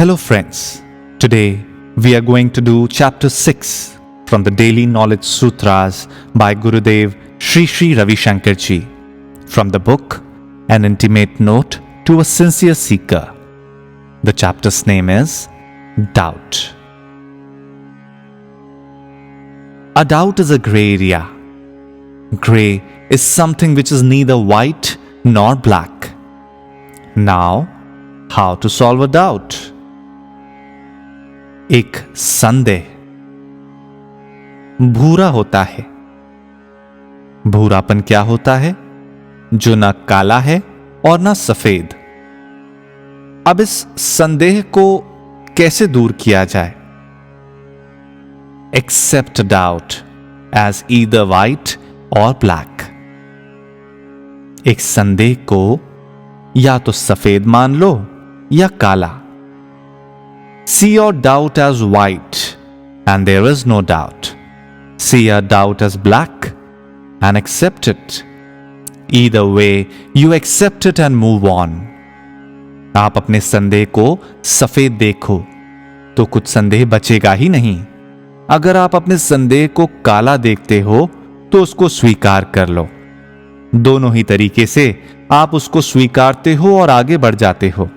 Hello friends, today we are going to do chapter 6 from the Daily Knowledge Sutras by Gurudev Sri Sri Ravi Shankar Ji from the book An Intimate Note to a Sincere Seeker. The chapter's name is Doubt. A doubt is a grey area. Grey is something which is neither white nor black. Now, how to solve a doubt? एक संदेह भूरा होता है। भूरापन क्या होता है? जो ना काला है और ना सफेद। अब इस संदेह को कैसे दूर किया जाए? Accept doubt as either white or black. एक संदेह को या तो सफेद मान लो या काला। See your doubt as white and there is no doubt. See your doubt as black and accept it. Either way, you accept it and move on. आप अपने संदेह को सफेद देखो तो कुछ संदेह बचेगा ही नहीं। अगर आप अपने संदेह को काला देखते हो तो उसको स्वीकार कर लो। दोनों ही तरीके से आप उसको स्वीकारते हो और आगे बढ़ जाते हो।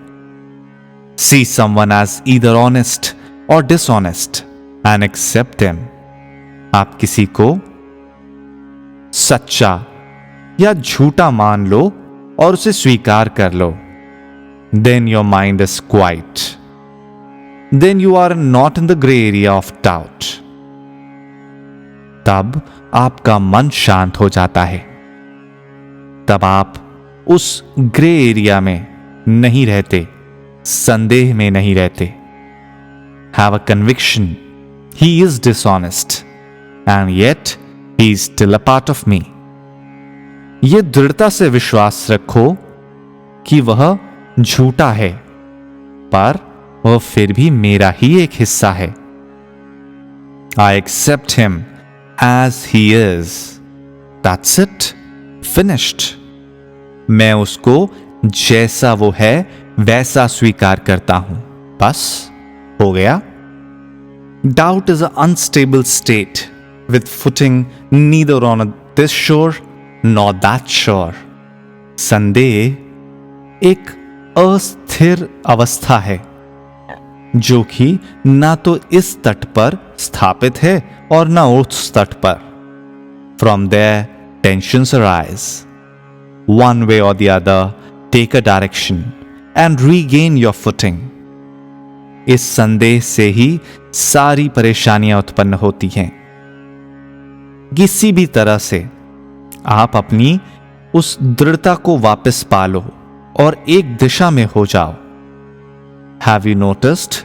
See someone as either honest or dishonest and accept him. आप किसी को सच्चा या झूठा मान लो और उसे स्वीकार कर लो। Then your mind is quiet. Then you are not in the gray area of doubt. तब आपका मन शांत हो जाता है। तब आप उस ग्रे एरिया में नहीं रहते, संदेह में नहीं रहते। Have a conviction. He is dishonest and yet he is still a part of me. ये दृढ़ता से विश्वास रखो कि वह झूठा है, पर वह फिर भी मेरा ही एक हिस्सा है। I accept him as he is. That's it. Finished. मैं उसको जैसा वो है वैसा स्वीकार करता हूं। बस हो गया। Doubt is an unstable state with footing neither on this shore nor that shore. संदेह एक अस्थिर अवस्था है जो कि ना तो इस तट पर स्थापित है और ना उस तट पर। From there, tensions arise. One way or the other, take a direction and regain your footing. इस संदेह से ही सारी परेशानियां उत्पन्न होती हैं। किसी भी तरह से आप अपनी उस दृढ़ता को वापस पालो और एक दिशा में हो जाओ। Have you noticed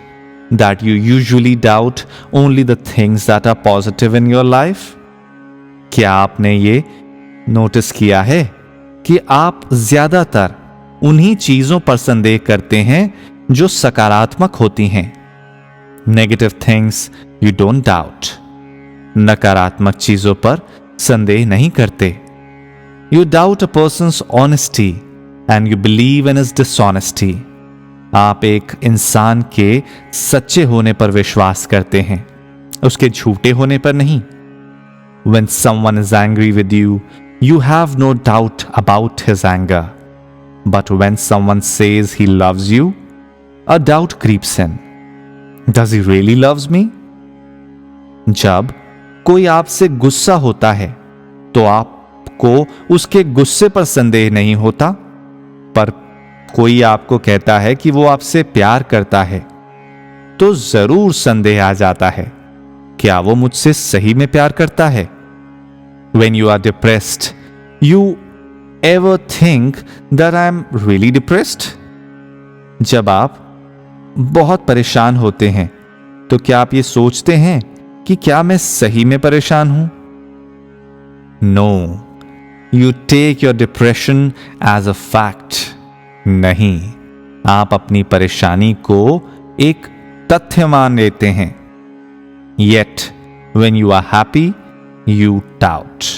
that you usually doubt only the things that are positive in your life? क्या आपने ये नोटिस किया है कि आप ज्यादातर उन्हीं चीजों पर संदेह करते हैं जो सकारात्मक होती हैं। Negative things you don't doubt. नकारात्मक चीजों पर संदेह नहीं करते। You doubt a persons honesty and you believe in his dishonesty. आप एक इंसान के सच्चे होने पर विश्वास करते हैं, उसके झूठे होने पर नहीं। When someone is angry with you, you have no doubt about his anger. But when someone says he loves you, a doubt creeps in. Does he really loves me? जब कोई आपसे गुस्सा होता है तो आपको उसके गुस्से पर संदेह नहीं होता, पर कोई आपको कहता है कि वो आपसे प्यार करता है तो जरूर संदेह आ जाता है, क्या वो मुझसे सही में प्यार करता है? When you are depressed, you ever think that I am really depressed? जब आप बहुत परेशान होते हैं तो क्या आप ये सोचते हैं कि क्या मैं सही में परेशान हूं? No, you take your depression as a fact. नहीं, आप अपनी परेशानी को एक तथ्य मान लेते हैं। Yet, when you are happy, you doubt.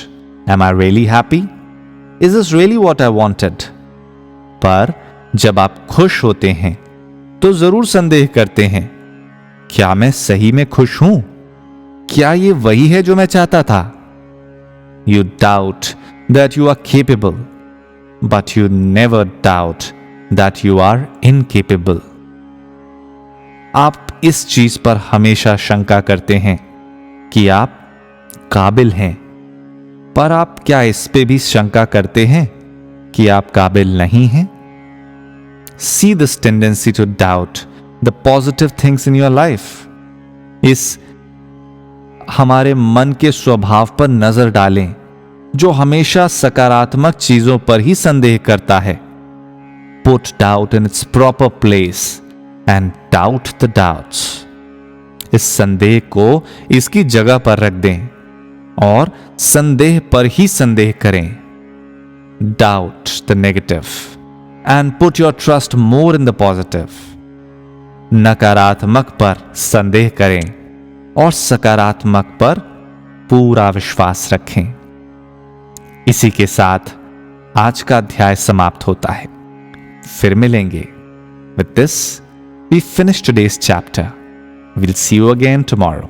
Am I really happy? Is this really what I wanted? पर जब आप खुश होते हैं तो जरूर संदेह करते हैं, क्या मैं सही में खुश हूं? क्या ये वही है जो मैं चाहता था? You doubt that you are capable, but you never doubt that you are incapable. आप इस चीज पर हमेशा शंका करते हैं कि आप काबिल हैं, पर आप क्या इस पे भी शंका करते हैं कि आप काबिल नहीं हैं? See this tendency to doubt the positive things in your life. इस हमारे मन के स्वभाव पर नजर डालें जो हमेशा सकारात्मक चीजों पर ही संदेह करता है. Put doubt in its proper place and doubt the doubts. इस संदेह को इसकी जगह पर रख दें और संदेह पर ही संदेह करें. Doubt the negative and put your trust more in the positive. नकारात्मक पर संदेह करें और सकारात्मक पर पूरा विश्वास रखें. इसी के साथ आज का अध्याय समाप्त होता है. फिर मिलेंगे. With this, we finish today's chapter. We'll see you again tomorrow.